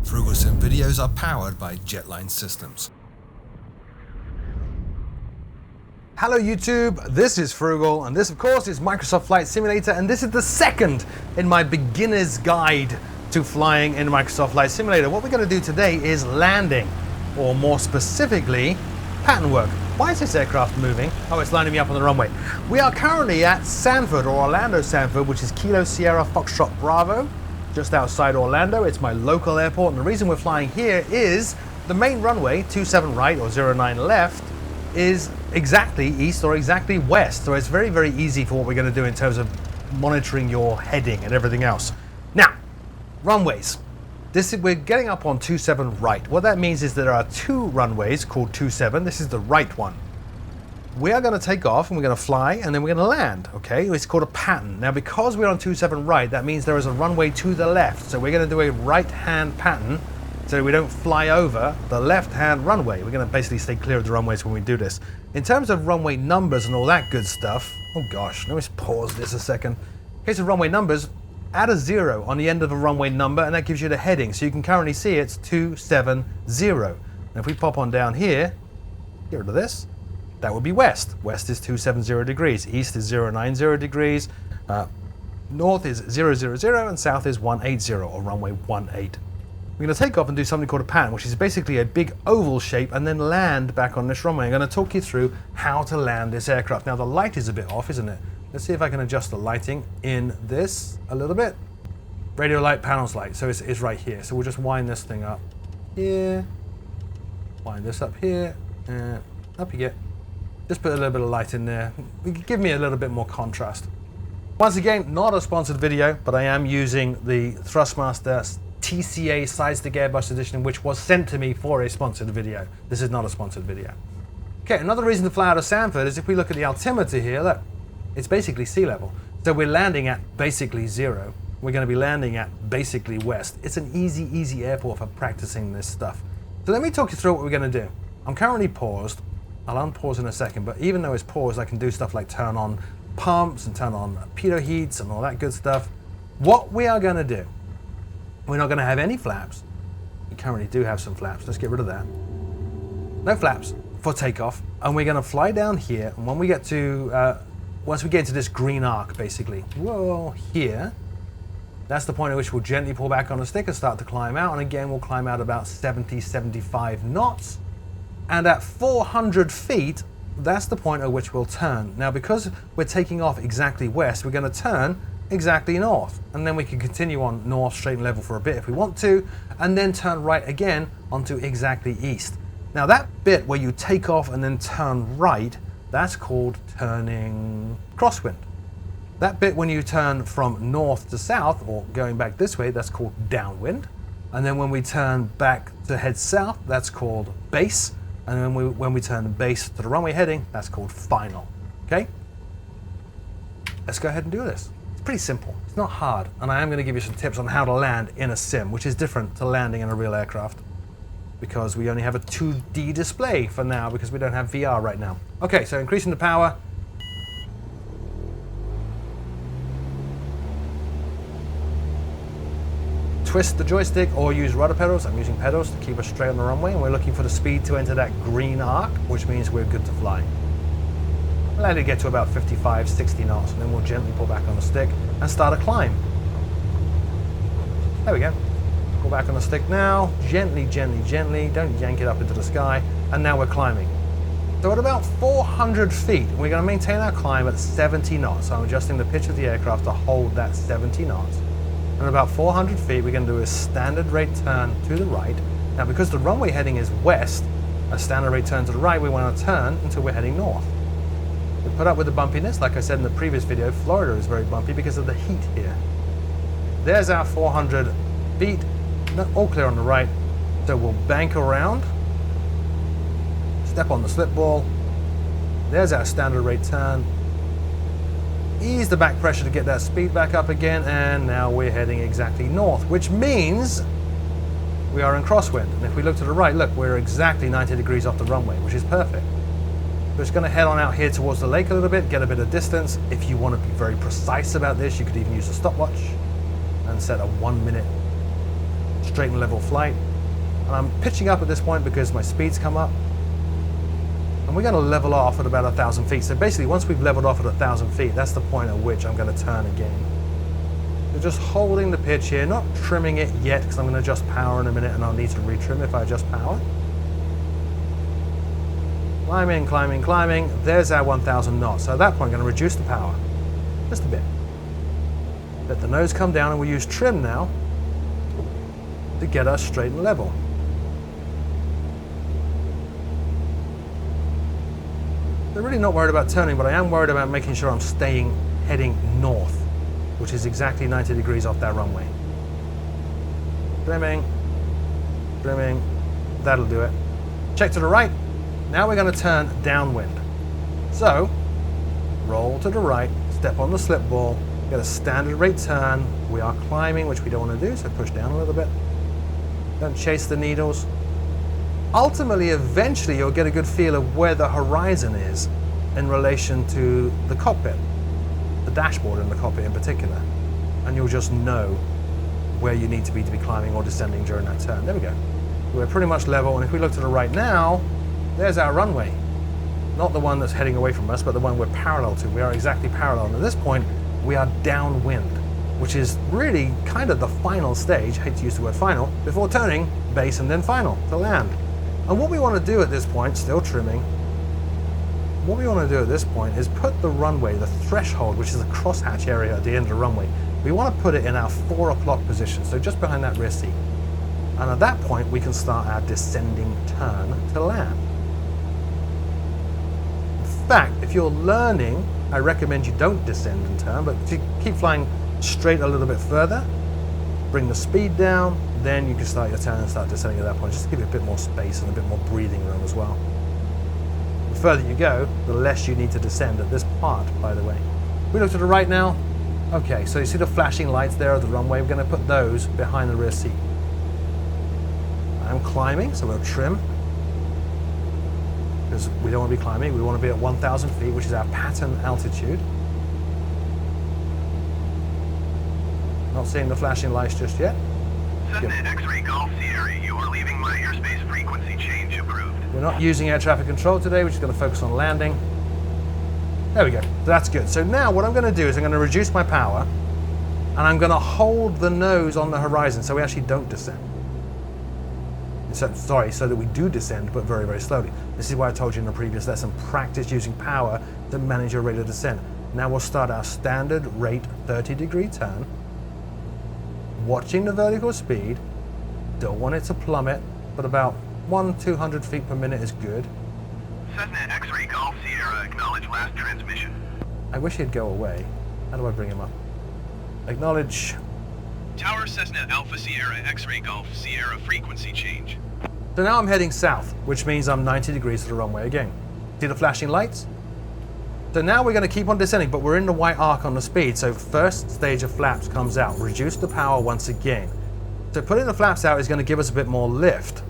Frugalsim videos are powered by Jetline Systems. Hello YouTube, this is Frugal, and this of course is Microsoft Flight Simulator, and this is the second in my beginner's guide to flying in Microsoft Flight Simulator. What we're going to do today is landing, or more specifically, pattern work. Why is this aircraft moving? Oh, it's lining me up on the runway. We are currently at Sanford, or Orlando Sanford, which is Kilo Sierra Foxtrot Bravo, just outside Orlando. It's my local airport, and the reason we're flying here is the main runway, 27 right or 09 left, is exactly east or exactly west. So it's very, very easy for what we're going to do in terms of monitoring your heading and everything else. Now, runways. We're getting up on 27 right. What that means is there are two runways called 27. This is the right one. We are going to take off and we're going to fly and then we're going to land, okay? It's called a pattern. Now, because we're on 27 right, that means there is a runway to the left. So we're going to do a right-hand pattern so we don't fly over the left-hand runway. We're going to basically stay clear of the runways when we do this. In terms of runway numbers and all that good stuff, oh gosh, let me just pause this a second. In case of runway numbers, add a 0 on the end of a runway number and that gives you the heading. So you can currently see it's 270. And if we pop on down here, get rid of this, that would be west. West is 270 degrees, east is 090 degrees, north is 000, and south is 180, or runway 18. We're going to take off and do something called a pattern, which is basically a big oval shape, and then land back on this runway. I'm going to talk you through how to land this aircraft. Now the light is a bit off, isn't it? Let's see if I can adjust the lighting in this a little bit. Radio light, panels light, so it's right here. So we'll just wind this thing up here, wind this up here, and up you get. Just put a little bit of light in there. Give me a little bit more contrast. Once again, not a sponsored video, but I am using the Thrustmaster TCA Side-Stick Airbus Edition, which was sent to me for a sponsored video. This is not a sponsored video. Okay, another reason to fly out of Sanford is if we look at the altimeter here, look, it's basically sea level. So we're landing at basically 0. We're going to be landing at basically west. It's an easy airport for practicing this stuff. So let me talk you through what we're going to do. I'm currently paused. I'll unpause in a second, but even though it's paused, I can do stuff like turn on pumps and turn on pitot heats and all that good stuff. What we are going to do, we're not going to have any flaps. We currently do have some flaps. Let's get rid of that. No flaps for takeoff. And we're going to fly down here. And when we get to, once we get into this green arc, basically, whoa, here, that's the point at which we'll gently pull back on the stick and start to climb out. And again, we'll climb out about 70, 75 knots. And at 400 feet, that's the point at which we'll turn. Now, because we're taking off exactly west, we're going to turn exactly north. And then we can continue on north, straight and level for a bit if we want to, and then turn right again onto exactly east. Now, that bit where you take off and then turn right, that's called turning crosswind. That bit when you turn from north to south, or going back this way, that's called downwind. And then when we turn back to head south, that's called base. And then when we turn the base to the runway heading, that's called final, okay? Let's go ahead and do this. It's pretty simple, it's not hard. And I am gonna give you some tips on how to land in a sim, which is different to landing in a real aircraft, because we only have a 2D display for now, because we don't have VR right now. Okay, so increasing the power. Twist the joystick or use rudder pedals. I'm using pedals to keep us straight on the runway, and we're looking for the speed to enter that green arc, which means we're good to fly. We'll let it get to about 55, 60 knots, and then we'll gently pull back on the stick and start a climb. There we go. Pull back on the stick now, gently, don't yank it up into the sky, and now we're climbing. So at about 400 feet, we're going to maintain our climb at 70 knots. So I'm adjusting the pitch of the aircraft to hold that 70 knots. And at about 400 feet, we're going to do a standard rate turn to the right. Now, because the runway heading is west, a standard rate turn to the right, we want to turn until we're heading north. We put up with the bumpiness. Like I said in the previous video, Florida is very bumpy because of the heat here. There's our 400 feet, all clear on the right. So we'll bank around, step on the slip ball. There's our standard rate turn. Ease the back pressure to get that speed back up again, and now we're heading exactly north, which means we are in crosswind. And if we look to the right, look, we're exactly 90 degrees off the runway, which is perfect. We're just going to head on out here towards the lake a little bit, get a bit of distance. If you want to be very precise about this, you could even use a stopwatch and set a 1 minute straight and level flight. And I'm pitching up at this point because my speeds come up. And we're going to level off at about 1,000 feet. So basically, once we've leveled off at 1,000 feet, that's the point at which I'm going to turn again. So just holding the pitch here, not trimming it yet, because I'm going to adjust power in a minute, and I'll need to retrim if I adjust power. Climbing, climbing, climbing. There's our 1,000 knots. So at that point, I'm going to reduce the power just a bit. Let the nose come down, and we'll use trim now to get us straight and level. I'm really not worried about turning, but I am worried about making sure I'm heading north, which is exactly 90 degrees off that runway. Trimming, trimming, that'll do it. Check to the right. Now we're going to turn downwind. So, roll to the right, step on the slip ball, get a standard rate turn. We are climbing, which we don't want to do, so push down a little bit. Don't chase the needles. Ultimately, eventually, you'll get a good feel of where the horizon is in relation to the cockpit, the dashboard in the cockpit in particular. And you'll just know where you need to be climbing or descending during that turn. There we go. We're pretty much level, and if we look to the right now, there's our runway. Not the one that's heading away from us, but the one we're parallel to. We are exactly parallel. And at this point, we are downwind, which is really kind of the final stage, I hate to use the word final, before turning base and then final to land. And what we want to do at this point, still trimming, what we want to do at this point is put the runway, the threshold, which is the crosshatch area at the end of the runway, we want to put it in our 4 o'clock position, so just behind that rear seat. And at that point, we can start our descending turn to land. In fact, if you're learning, I recommend you don't descend and turn, but if you keep flying straight a little bit further, bring the speed down, then you can start your turn and start descending at that point, just to give you a bit more space and a bit more breathing room as well. The further you go, the less you need to descend at this part, by the way. We look to the right now. Okay, so you see the flashing lights there of the runway. We're going to put those behind the rear seat. I'm climbing, so we'll trim. Because we don't want to be climbing, we want to be at 1,000 feet, which is our pattern altitude. Not seeing the flashing lights just yet. Cessna X-ray Golf Sierra, you are leaving my airspace frequency change approved. We're not using air traffic control today, we're just going to focus on landing. There we go, that's good. So now what I'm going to do is I'm going to reduce my power, and I'm going to hold the nose on the horizon so we actually don't descend. So that we do descend, but very, very slowly. This is why I told you in the previous lesson, practice using power to manage your rate of descent. Now we'll start our standard rate 30-degree turn, watching the vertical speed. Don't want it to plummet, but about 100-200 feet per minute is good. Cessna X-ray Golf Sierra, acknowledge last transmission. I wish he'd go away. How do I bring him up? Acknowledge. Tower Cessna Alpha Sierra X-ray Golf Sierra frequency change. So now I'm heading south, which means I'm 90 degrees to the runway again. See the flashing lights? So now we're going to keep on descending, but we're in the white arc on the speed. So first stage of flaps comes out. Reduce the power once again. So putting the flaps out is going to give us a bit more lift.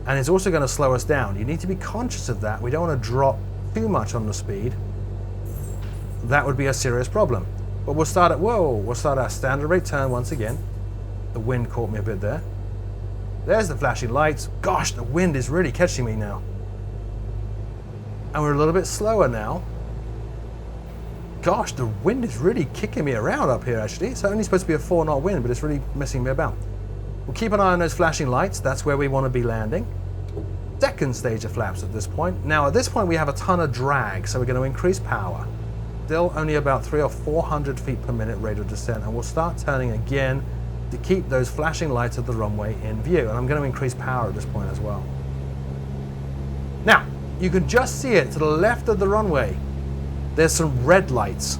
And it's also going to slow us down. You need to be conscious of that. We don't want to drop too much on the speed. That would be a serious problem. But we'll start our standard rate turn once again. The wind caught me a bit there. There's the flashing lights. Gosh, the wind is really catching me now. And we're a little bit slower now. Gosh, the wind is really kicking me around up here actually. It's only supposed to be a 4-knot wind, but it's really messing me about. We'll keep an eye on those flashing lights. That's where we want to be landing. Second stage of flaps at this point. Now at this point we have a ton of drag, so we're going to increase power. Still only about 300 or 400 feet per minute rate of descent, and we'll start turning again to keep those flashing lights of the runway in view. And I'm going to increase power at this point as well. Now, you can just see it to the left of the runway. There's some red lights.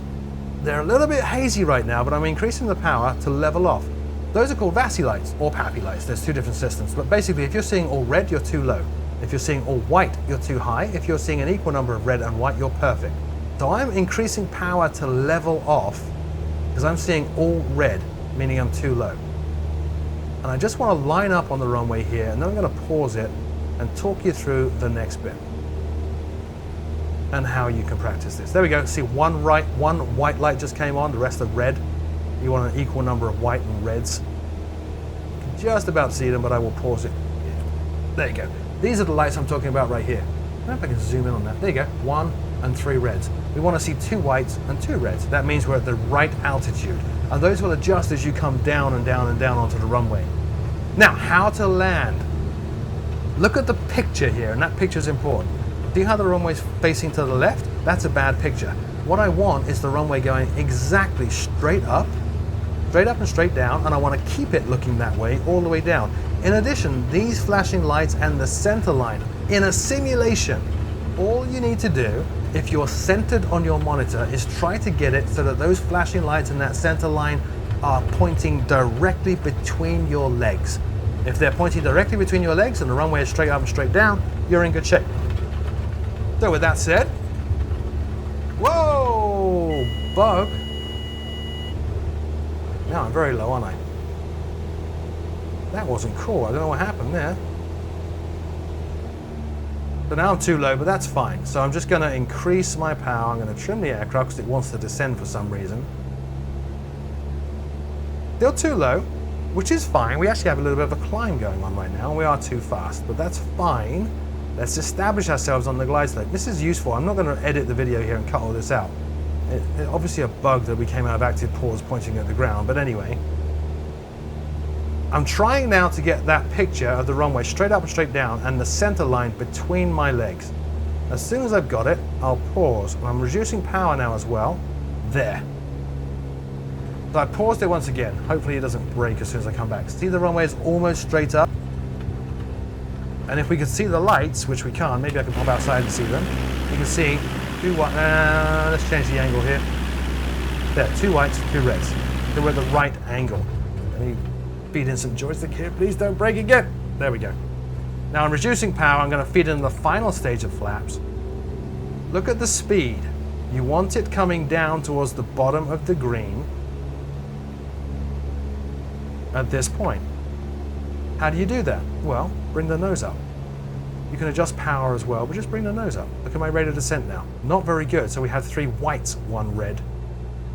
They're a little bit hazy right now, but I'm increasing the power to level off. Those are called VASI lights or PAPI lights. There's two different systems, but basically if you're seeing all red, you're too low. If you're seeing all white, you're too high. If you're seeing an equal number of red and white, you're perfect. So I'm increasing power to level off because I'm seeing all red, meaning I'm too low. And I just want to line up on the runway here, and then I'm going to pause it and talk you through the next bit and how you can practice this. There we go. See, one white light just came on, the rest are red. You want an equal number of white and reds. You can just about see them, but I will pause it. There you go. These are the lights I'm talking about right here. I don't know if I can zoom in on that. There you go. 1 and 3 reds. We want to see 2 whites and 2 reds. That means we're at the right altitude. And those will adjust as you come down and down and down onto the runway. Now, how to land. Look at the picture here, and that picture is important. See how the runway's facing to the left? That's a bad picture. What I want is the runway going exactly straight up and straight down, and I want to keep it looking that way all the way down. In addition, these flashing lights and the center line, in a simulation, all you need to do, if you're centered on your monitor, is try to get it so that those flashing lights and that center line are pointing directly between your legs. If they're pointing directly between your legs and the runway is straight up and straight down, you're in good shape. So with that said, whoa, bug. Now I'm very low, aren't I? That wasn't cool. I don't know what happened there. So now I'm too low, but that's fine. So I'm just going to increase my power. I'm going to trim the aircraft because it wants to descend for some reason. Still too low, which is fine. We actually have a little bit of a climb going on right now. We are too fast, but that's fine. Let's establish ourselves on the glide slope. This is useful. I'm not going to edit the video here and cut all this out. It's obviously a bug that we came out of active pause pointing at the ground, but anyway. I'm trying now to get that picture of the runway straight up and straight down and the center line between my legs. As soon as I've got it, I'll pause. And I'm reducing power now as well. There. So I paused it once again. Hopefully it doesn't break as soon as I come back. See, the runway is almost straight up. And if we could see the lights, which we can't, maybe I can pop outside and see them. You can see 2 whites. Let's change the angle here. There, 2 whites, 2 reds. So we're at the right angle. Let me feed in some joystick here. Please don't break again. There we go. Now I'm reducing power. I'm going to feed in the final stage of flaps. Look at the speed. You want it coming down towards the bottom of the green at this point. How do you do that? Well, bring the nose up. You can adjust power as well, but just bring the nose up. Look at my rate of descent now. Not very good. So we have 3 whites, 1 red.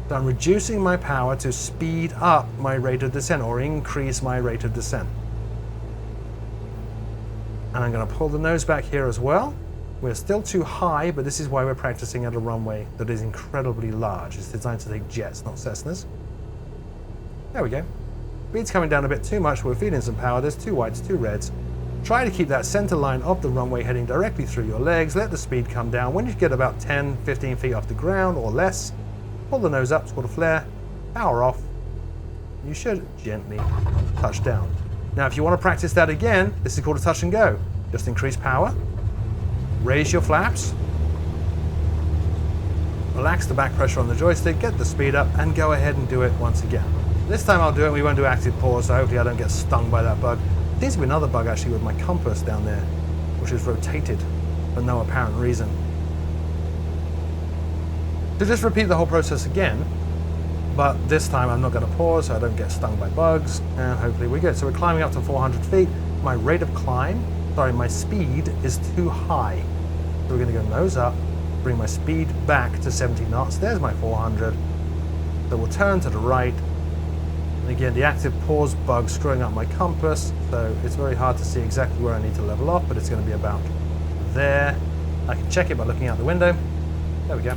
So I'm reducing my power to speed up my rate of descent or increase my rate of descent. And I'm going to pull the nose back here as well. We're still too high, but this is why we're practicing at a runway that is incredibly large. It's designed to take jets, not Cessnas. There we go. Speed's coming down a bit too much. We're feeding some power. There's 2 whites, 2 reds. Try to keep that center line of the runway heading directly through your legs. Let the speed come down. When you get about 10, 15 feet off the ground or less, pull the nose up, it's called a flare, power off. You should gently touch down. Now, if you want to practice that again, this is called a touch and go. Just increase power, raise your flaps, relax the back pressure on the joystick, get the speed up, and go ahead and do it once again. This time I'll do it, we won't do active pause, so hopefully I don't get stung by that bug. There seems to be another bug actually with my compass down there, which is rotated for no apparent reason. So just repeat the whole process again, but this time I'm not going to pause so I don't get stung by bugs, and hopefully we're good. So we're climbing up to 400 feet. My rate of climb, my speed is too high. So we're going to go nose up, bring my speed back to 70 knots. There's my 400. So we'll turn to the right. And again, the active pause bug screwing up my compass, so it's very hard to see exactly where I need to level off, but it's going to be about there. I can check it by looking out the window. There we go.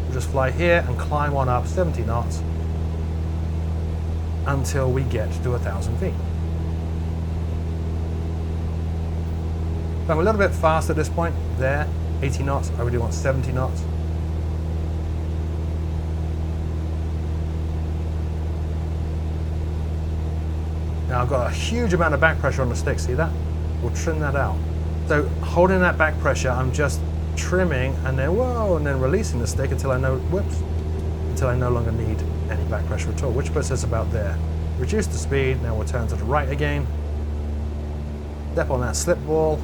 We'll just fly here and climb on up 70 knots until we get to 1,000 feet. So I'm a little bit fast at this point. There, 80 knots. I really want 70 knots. Now I've got a huge amount of back pressure on the stick, see that? We'll trim that out. So holding that back pressure, I'm just trimming and then whoa, and then releasing the stick until I know, until I no longer need any back pressure at all, which puts us about there. Reduce the speed, now we'll turn to the right again. Step on that slip wall.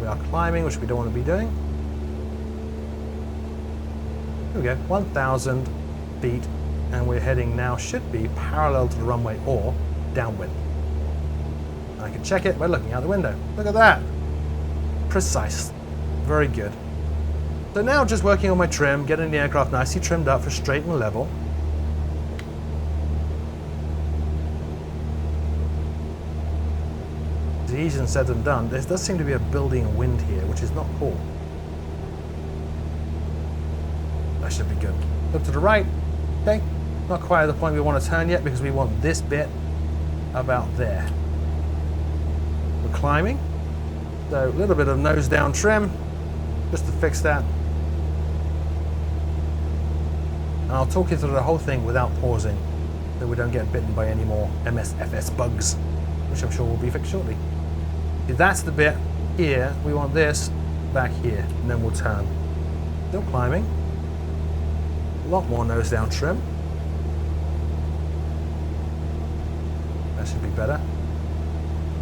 We are climbing, which we don't want to be doing. Here we go, 1,000 feet. And we're heading now, should be parallel to the runway or downwind. I can check it by looking out the window. Look at that. Precise. Very good. So now just working on my trim, getting the aircraft nicely trimmed up for straight and level. easier than said than done. There does seem to be a building wind here, which is not cool. That should be good. Look to the right. Okay, not quite at the point we want to turn yet because we want this bit about there. We're climbing, so a little bit of nose down trim just to fix that. And I'll talk you through the whole thing without pausing, so we don't get bitten by any more MSFS bugs, which I'm sure will be fixed shortly. If that's the bit here, we want this back here, and then we'll turn. Still climbing. A lot more nose down trim. That should be better.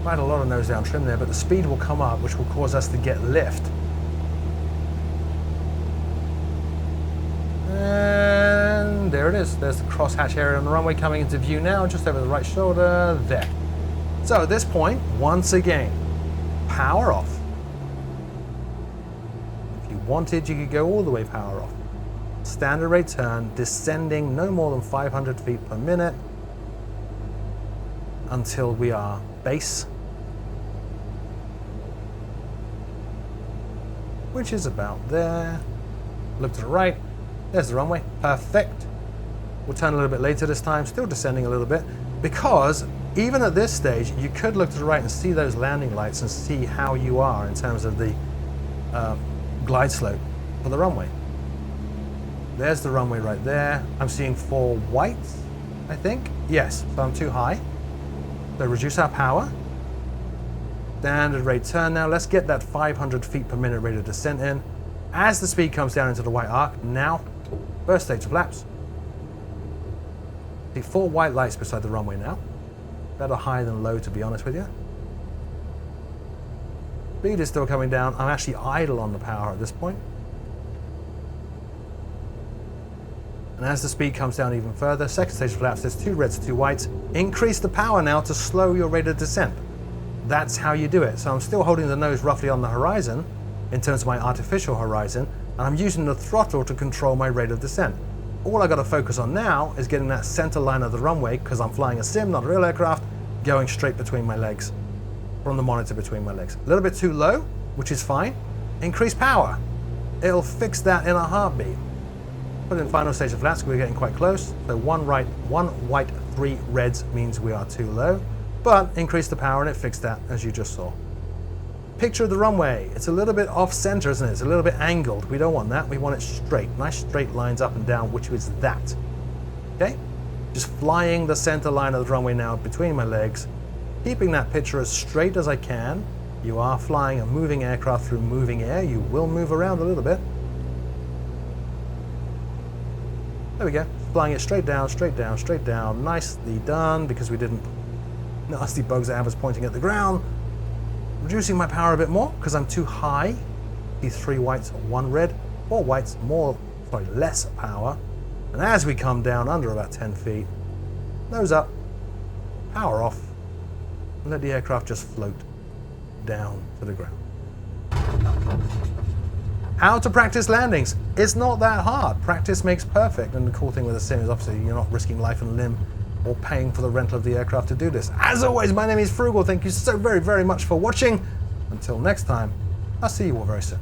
Might have a lot of nose down trim there, but the speed will come up, which will cause us to get lift. And there it is. There's the crosshatch area on the runway coming into view now, just over the right shoulder there. So at this point, once again, power off. If you wanted, you could go all the way power off. Standard rate turn, descending no more than 500 feet per minute until we are base, which is about there. Look to the right, there's the runway, perfect. We'll turn a little bit later this time, still descending a little bit, because even at this stage, you could look to the right and see those landing lights and see how you are in terms of the glide slope for the runway. There's the runway right there. I'm seeing 4 whites, I think. Yes, so I'm too high. So reduce our power. Standard rate turn now. Let's get that 500 feet per minute rate of descent in. As the speed comes down into the white arc, now, first stage of flaps. See 4 white lights beside the runway now. Better high than low, to be honest with you. Speed is still coming down. I'm actually idle on the power at this point. And as the speed comes down even further, second stage flaps, there's 2 reds, 2 whites. Increase the power now to slow your rate of descent. That's how you do it. So I'm still holding the nose roughly on the horizon in terms of my artificial horizon, and I'm using the throttle to control my rate of descent. All I got to focus on now is getting that center line of the runway, because I'm flying a sim, not a real aircraft, going straight between my legs, from the monitor between my legs. A little bit too low, which is fine. Increase power. It'll fix that in a heartbeat. Put in final stage of flaps, we're getting quite close. So 1 right, 1 white, 3 reds means we are too low, but increase the power and it fixed that, as you just saw. Picture of the runway. It's a little bit off center, isn't it? It's a little bit angled. We don't want that. We want it straight. Nice straight lines up and down, which is that. Okay? Just flying the center line of the runway now between my legs, keeping that picture as straight as I can. You are flying a moving aircraft through moving air. You will move around a little bit. There we go. Flying it straight down, straight down, straight down. Nicely done, because we didn't nasty bugs that have us pointing at the ground. Reducing my power a bit more because I'm too high. These 3 whites, 1 red, 4 whites, less power. And as we come down under about 10 feet, nose up, power off, and let the aircraft just float down to the ground. How to practice landings? It's not that hard. Practice makes perfect. And the cool thing with a sim is obviously you're not risking life and limb or paying for the rental of the aircraft to do this. As always, my name is Frugal. Thank you so very, very much for watching. Until next time, I'll see you all very soon.